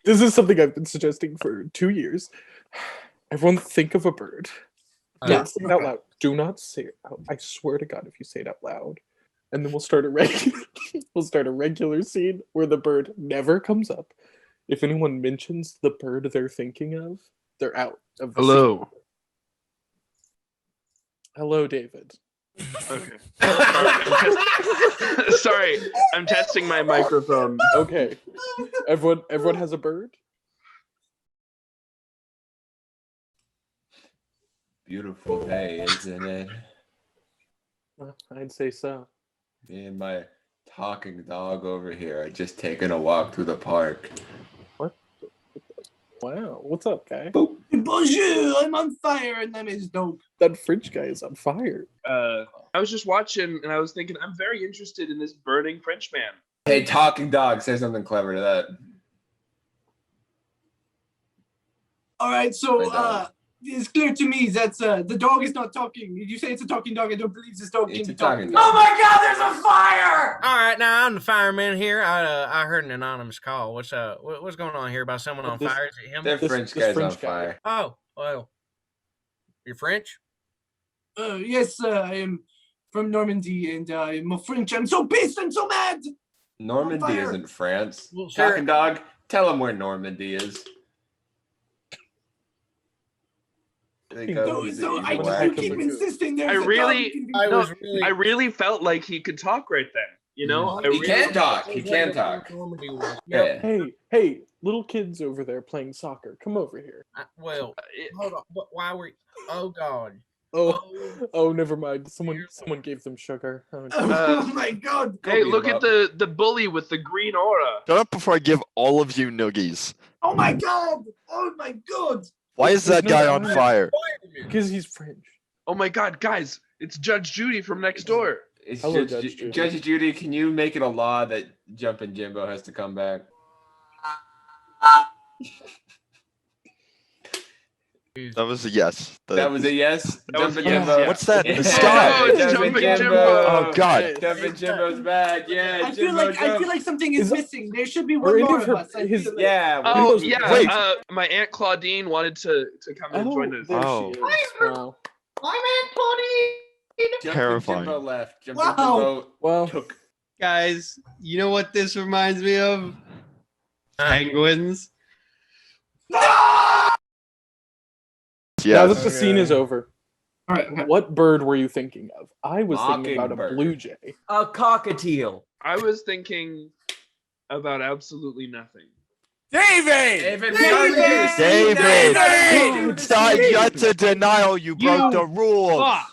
This is something I've been suggesting for 2 years. Everyone think of a bird. Don't say it out loud. Do not say it out. I swear to God, if you say it out loud, and then we'll start a regular scene where the bird never comes up. If anyone mentions the bird they're thinking of, they're out of the Hello. scene. Hello, David. Okay. Sorry, I'm testing my microphone. Okay. Everyone has a bird? Beautiful day, isn't it? I'd say so. Me and my talking dog over here are just taking a walk through the park. What? Wow. What's up, guy? Bonjour, I'm on fire, and that is dope. That French guy is on fire. I was just watching, and I was thinking, I'm very interested in this burning French man. Hey, talking dog, say something clever to that. All right, so it's clear to me that the dog is not talking. Did you say it's a talking dog? I don't believe this dog can be talking. dog. Oh my God, there's a fire! All right, now I'm the fireman here. I heard an anonymous call. What's going on here about someone on fire? Is it him? That French guy's on fire. Oh, well, you're French? Yes, I am from Normandy, and I'm a French. I'm so pissed. I'm so mad. Normandy isn't France. Well, sir, Talking dog, tell him where Normandy is. I keep insisting there's I a dog. really felt like he could talk right then. You know, He can talk. He can talk. Yeah. Hey, little kids over there playing soccer. Come over here. Well, hold on. Why were? Oh God. Oh, never mind. Someone gave them sugar. Oh my God. Hey, look at the bully with the green aura. Shut up before I give all of you noogies. Oh my God. Oh my God. Why is that guy on fire? Because he's French. Oh my God, guys, it's Judge Judy from next door. It's Hello, Judge Judy, can you make it a law that Jumpin' Jimbo has to come back? That was a yes. That was a yes? That was a Jumpin' yes, Jimbo. yeah. What's that? Yeah. The sky. Oh, it's Jumpin' Jimbo. Oh God. Jumpin' Jimbo's back. Yeah, I feel like something is missing. There should be Or one any more of of her- us. I his- feel like. Yeah. Oh, Wait. yeah. My Aunt Claudine wanted to come and join us. There Oh. she is. Wow. I'm Aunt Claudine. Jumpin' Terrifying. Jimbo left. Jumpin' Wow. Jimbo Well, took. Guys, you know what this reminds me of? Penguins. now Yes. that the scene is over, All right. Okay. what bird were you thinking of? I was thinking about a Mockingbird. blue jay. A cockatiel. I was thinking about absolutely nothing. David! David! It's not yet a denial. You broke the rules. Fuck.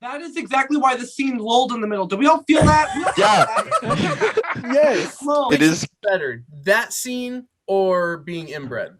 That is exactly why the scene lulled in the middle. Do we all feel that? We all feel Yeah. that. Yes. Lull. It is. better, that scene or being inbred?